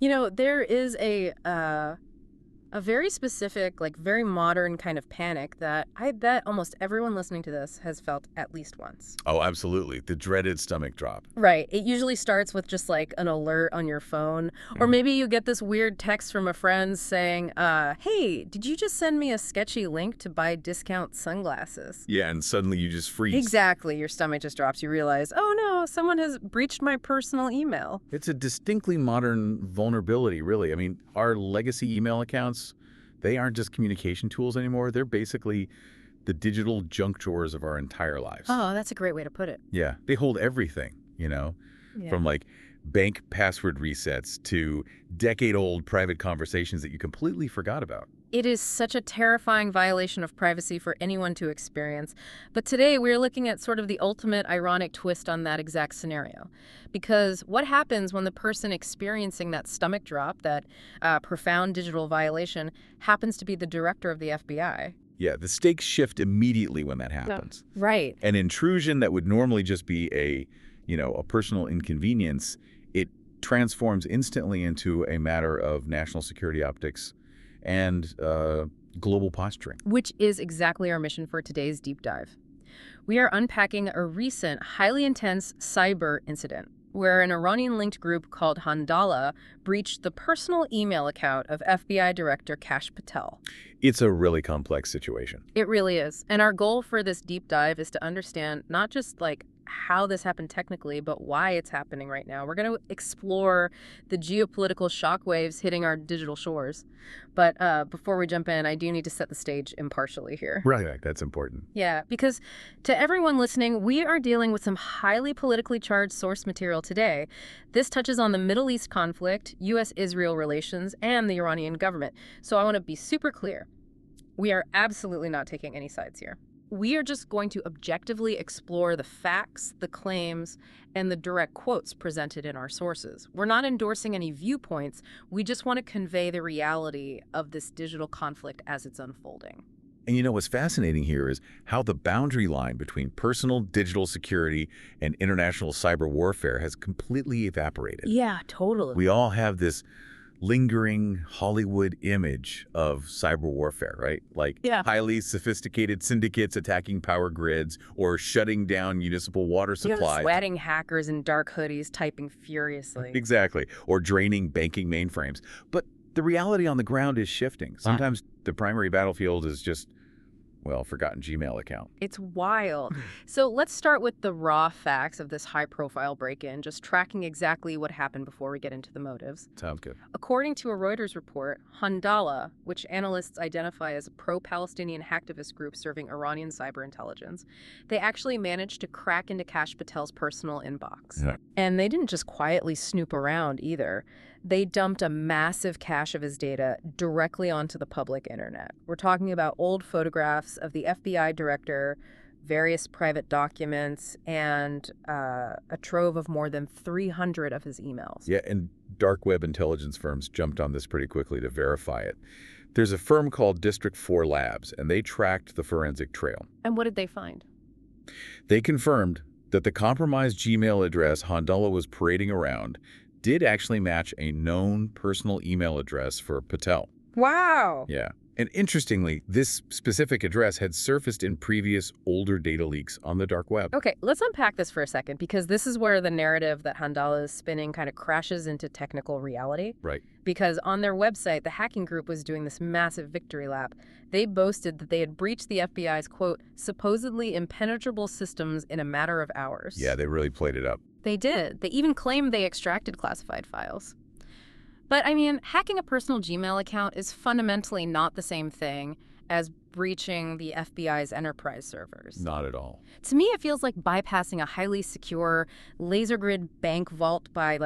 There is a very specific, like very modern kind of panic that I bet almost everyone listening to this has felt at least once. Oh, absolutely. The dreaded stomach drop. Right. It usually starts with just like an alert on your phone. Or Mhm. maybe you get this weird text from a friend saying, hey, did you just send me a sketchy link to buy discount sunglasses? Yeah, and suddenly you just freeze. Exactly. Your stomach just drops. You realize, oh no, someone has breached my personal email. It's a distinctly modern vulnerability, really. I mean, our legacy email accounts, they aren't just communication tools anymore. They're basically the digital junk drawers of our entire lives. Oh, that's a great way to put it. Yeah, they hold everything, from Yeah. like bank password resets to decade-old private conversations that you completely forgot about. It is such a terrifying violation of privacy for anyone to experience. But today we're looking at sort of the ultimate ironic twist on that exact scenario. Because what happens when the person experiencing that stomach drop, that profound digital violation, happens to be the director of the FBI? Yeah, the stakes shift immediately when that happens. Right. An intrusion that would normally just be a personal inconvenience, it transforms instantly into a matter of national security optics and global posturing. Which is exactly our mission for today's deep dive. We are unpacking a recent, highly intense cyber incident where an Iranian-linked group called Handala breached the personal email account of FBI Director Kash Patel. It's a really complex situation. It really is. And our goal for this deep dive is to understand not just like how this happened technically, but why it's happening right now. We're going to explore the geopolitical shockwaves hitting our digital shores. But before we jump in, I do need to set the stage impartially here. Right, that's important. Yeah, because to everyone listening, we are dealing with some highly politically charged source material today. This touches on the Middle East conflict, U.S.-Israel relations, and the Iranian government. So I want to be super clear. We are absolutely not taking any sides here. We are just going to objectively explore the facts, the claims, and the direct quotes presented in our sources. We're not endorsing any viewpoints. We just want to convey the reality of this digital conflict as it's unfolding. And what's fascinating here is how the boundary line between personal digital security and international cyber warfare has completely evaporated. Yeah, totally. We all have this lingering Hollywood image of cyber warfare, right? Like Yeah. highly sophisticated syndicates attacking power grids or shutting down municipal water supplies. Sweating hackers in dark hoodies typing furiously. Exactly. Or draining banking mainframes. But the reality on the ground is shifting. Sometimes the primary battlefield is just, forgotten Gmail account. It's wild. So let's start with the raw facts of this high-profile break-in, just tracking exactly what happened before we get into the motives. Sounds good. According to a Reuters report, Handala, which analysts identify as a pro-Palestinian hacktivist group serving Iranian cyber intelligence, they actually managed to crack into Kash Patel's personal inbox. Yeah. And they didn't just quietly snoop around either. They dumped a massive cache of his data directly onto the public internet. We're talking about old photographs of the FBI director, various private documents, and a trove of more than 300 of his emails. Yeah, and dark web intelligence firms jumped on this pretty quickly to verify it. There's a firm called District 4 Labs, and they tracked the forensic trail. And what did they find? They confirmed that the compromised Gmail address Handala was parading around did actually match a known personal email address for Patel. Wow. Yeah. And interestingly, this specific address had surfaced in previous older data leaks on the dark web. Okay, let's unpack this for a second, because this is where the narrative that Handala is spinning kind of crashes into technical reality. Right. Because on their website, the hacking group was doing this massive victory lap. They boasted that they had breached the FBI's, quote, supposedly impenetrable systems in a matter of hours. Yeah, they really played it up. They did. They even claimed they extracted classified files. But, I mean, hacking a personal Gmail account is fundamentally not the same thing as breaching the FBI's enterprise servers. Not at all. To me, it feels like bypassing a highly secure laser grid bank vault by,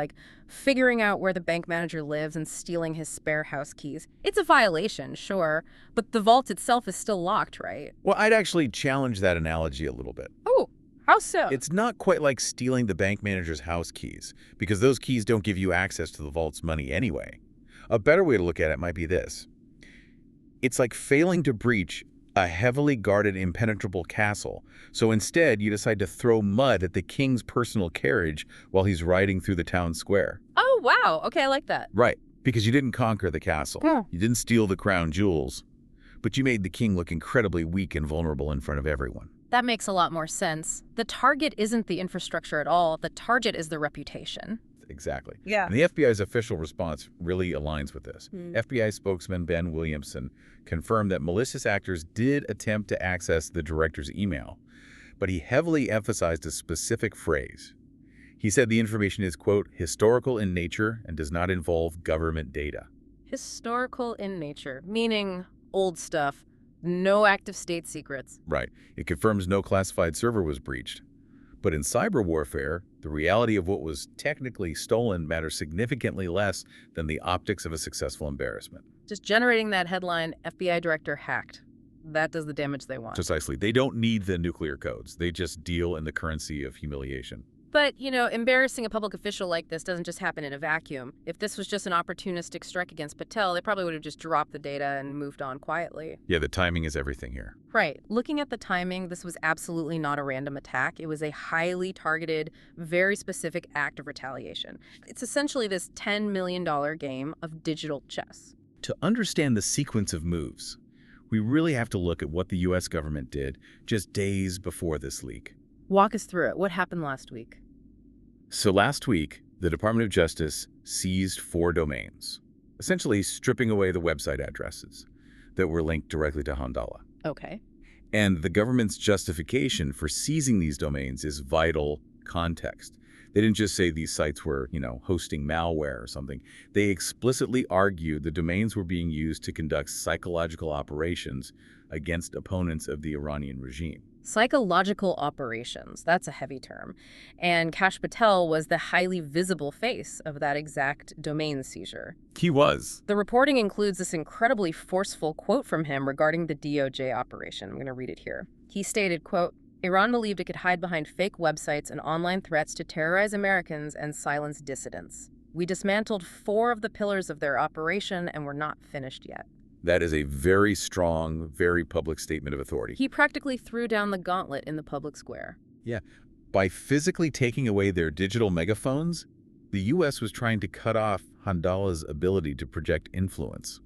figuring out where the bank manager lives and stealing his spare house keys. It's a violation, sure, but the vault itself is still locked, right? Well, I'd actually challenge that analogy a little bit. Oh, how so? It's not quite like stealing the bank manager's house keys, because those keys don't give you access to the vault's money anyway. A better way to look at it might be this. It's like failing to breach a heavily guarded impenetrable castle, so instead you decide to throw mud at the king's personal carriage while he's riding through the town square. Oh, wow. Okay, I like that. Right. Because you didn't conquer the castle. Hmm. You didn't steal the crown jewels. But you made the king look incredibly weak and vulnerable in front of everyone. That makes a lot more sense. The target isn't the infrastructure at all. The target is the reputation. Exactly. Yeah. And the FBI's official response really aligns with this. Hmm. FBI spokesman Ben Williamson confirmed that malicious actors did attempt to access the director's email, but he heavily emphasized a specific phrase. He said the information is, quote, historical in nature and does not involve government data. Historical in nature, meaning old stuff, no active state secrets. Right. It confirms no classified server was breached. But in cyber warfare, the reality of what was technically stolen matters significantly less than the optics of a successful embarrassment. Just generating that headline, FBI director hacked. That does the damage they want. Precisely. They don't need the nuclear codes. They just deal in the currency of humiliation. But, embarrassing a public official like this doesn't just happen in a vacuum. If this was just an opportunistic strike against Patel, they probably would have just dropped the data and moved on quietly. Yeah, the timing is everything here. Right. Looking at the timing, this was absolutely not a random attack. It was a highly targeted, very specific act of retaliation. It's essentially this $10 million game of digital chess. To understand the sequence of moves, we really have to look at what the U.S. government did just days before this leak. Walk us through it. What happened last week? So last week, the Department of Justice seized 4 domains, essentially stripping away the website addresses that were linked directly to Handala. Okay. And the government's justification for seizing these domains is vital context. They didn't just say these sites were, hosting malware or something. They explicitly argued the domains were being used to conduct psychological operations against opponents of the Iranian regime. Psychological operations, that's a heavy term. And Kash Patel was the highly visible face of that exact domain seizure. He was. The reporting includes this incredibly forceful quote from him regarding the DOJ operation. I'm going to read it here. He stated, quote, Iran believed it could hide behind fake websites and online threats to terrorize Americans and silence dissidents. We dismantled 4 of the pillars of their operation and we're not finished yet. That is a very strong, very public statement of authority. He practically threw down the gauntlet in the public square. Yeah. By physically taking away their digital megaphones, the U.S. was trying to cut off Handala's ability to project influence.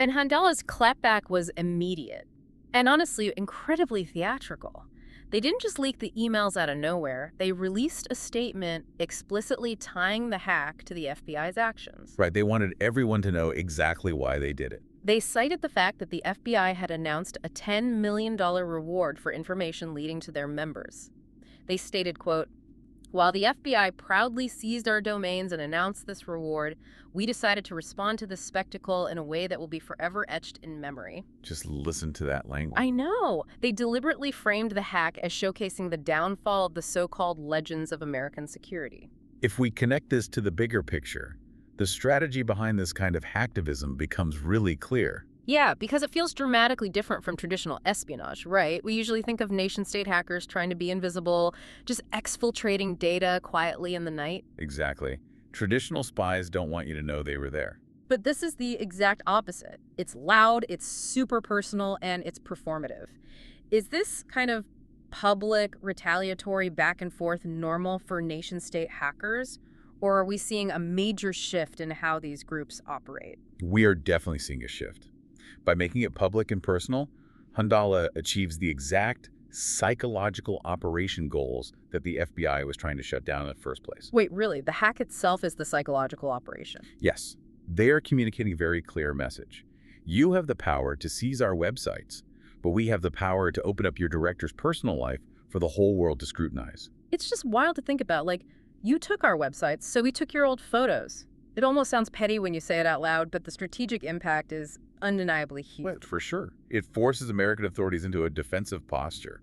And Handala's clapback was immediate. And honestly, incredibly theatrical. They didn't just leak the emails out of nowhere. They released a statement explicitly tying the hack to the FBI's actions. Right. They wanted everyone to know exactly why they did it. They cited the fact that the FBI had announced a $10 million reward for information leading to their members. They stated, quote, while the FBI proudly seized our domains and announced this reward, we decided to respond to this spectacle in a way that will be forever etched in memory. Just listen to that language. I know. They deliberately framed the hack as showcasing the downfall of the so-called legends of American security. If we connect this to the bigger picture, the strategy behind this kind of hacktivism becomes really clear. Yeah, because it feels dramatically different from traditional espionage, right? We usually think of nation-state hackers trying to be invisible, just exfiltrating data quietly in the night. Exactly. Traditional spies don't want you to know they were there. But this is the exact opposite. It's loud, it's super personal, and it's performative. Is this kind of public, retaliatory back and forth normal for nation-state hackers? Or are we seeing a major shift in how these groups operate? We are definitely seeing a shift. By making it public and personal, Handala achieves the exact psychological operation goals that the FBI was trying to shut down in the first place. Wait, really? The hack itself is the psychological operation? Yes. They are communicating a very clear message. You have the power to seize our websites, but we have the power to open up your director's personal life for the whole world to scrutinize. It's just wild to think about. Like, you took our websites, so we took your old photos. It almost sounds petty when you say it out loud, but the strategic impact is undeniably huge. Well, for sure. It forces American authorities into a defensive posture.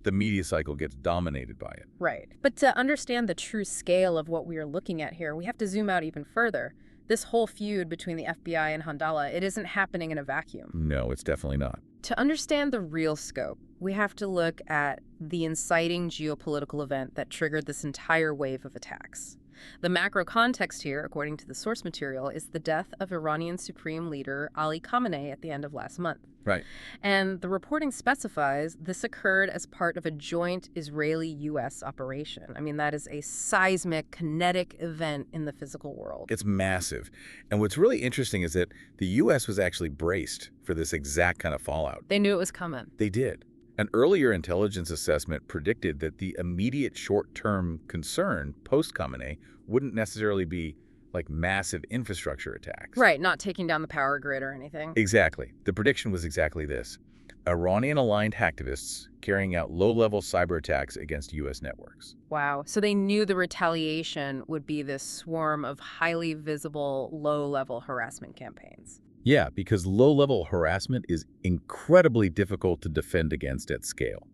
The media cycle gets dominated by it. Right. But to understand the true scale of what we are looking at here, we have to zoom out even further. This whole feud between the FBI and Handala, it isn't happening in a vacuum. No, it's definitely not. To understand the real scope, we have to look at the inciting geopolitical event that triggered this entire wave of attacks. The macro context here, according to the source material, is the death of Iranian Supreme Leader Ali Khamenei at the end of last month. Right. And the reporting specifies this occurred as part of a joint Israeli-U.S. operation. I mean, that is a seismic, kinetic event in the physical world. It's massive. And what's really interesting is that the U.S. was actually braced for this exact kind of fallout. They knew it was coming. They did. An earlier intelligence assessment predicted that the immediate short-term concern post-Khamenei wouldn't necessarily be like massive infrastructure attacks. Right, not taking down the power grid or anything. Exactly. The prediction was exactly this. Iranian-aligned hacktivists carrying out low-level cyber attacks against U.S. networks. Wow. So they knew the retaliation would be this swarm of highly visible, low-level harassment campaigns. Yeah, because low-level harassment is incredibly difficult to defend against at scale.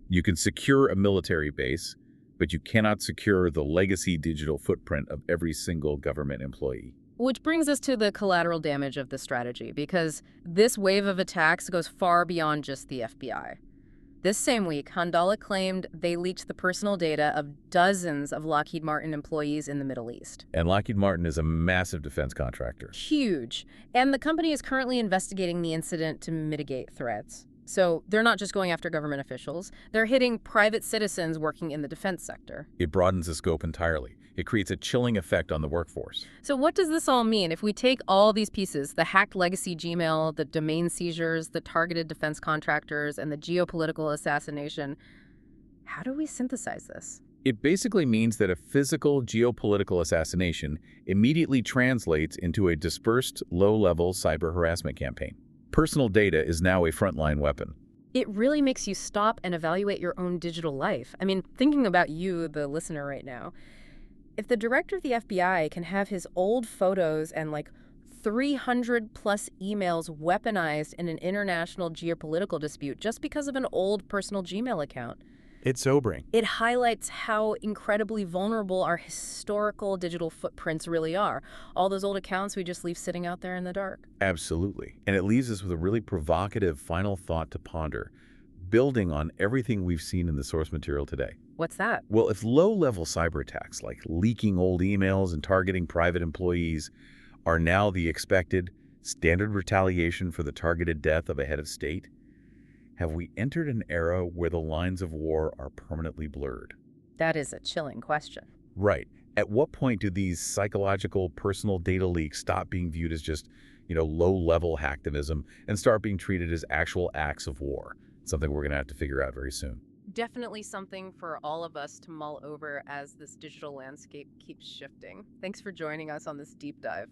You can secure a military base, but you cannot secure the legacy digital footprint of every single government employee. Which brings us to the collateral damage of this strategy, because this wave of attacks goes far beyond just the FBI. This same week, Handala claimed they leaked the personal data of dozens of Lockheed Martin employees in the Middle East. And Lockheed Martin is a massive defense contractor. Huge. And the company is currently investigating the incident to mitigate threats. So they're not just going after government officials, they're hitting private citizens working in the defense sector. It broadens the scope entirely. It creates a chilling effect on the workforce. So what does this all mean? If we take all these pieces, the hacked legacy Gmail, the domain seizures, the targeted defense contractors, and the geopolitical assassination, how do we synthesize this? It basically means that a physical geopolitical assassination immediately translates into a dispersed, low-level cyber harassment campaign. Personal data is now a frontline weapon. It really makes you stop and evaluate your own digital life. I mean, thinking about you, the listener right now, if the director of the FBI can have his old photos and like 300 plus emails weaponized in an international geopolitical dispute just because of an old personal Gmail account, It's sobering. it highlights how incredibly vulnerable our historical digital footprints really are. All those old accounts we just leave sitting out there in the dark. Absolutely. And it leaves us with a really provocative final thought to ponder, building on everything we've seen in the source material today. What's that? Well, if low-level cyber attacks like leaking old emails and targeting private employees are now the expected standard retaliation for the targeted death of a head of state, have we entered an era where the lines of war are permanently blurred? That is a chilling question. Right. At what point do these psychological personal data leaks stop being viewed as just, low-level hacktivism and start being treated as actual acts of war? Something we're going to have to figure out very soon. Definitely something for all of us to mull over as this digital landscape keeps shifting. Thanks for joining us on this deep dive.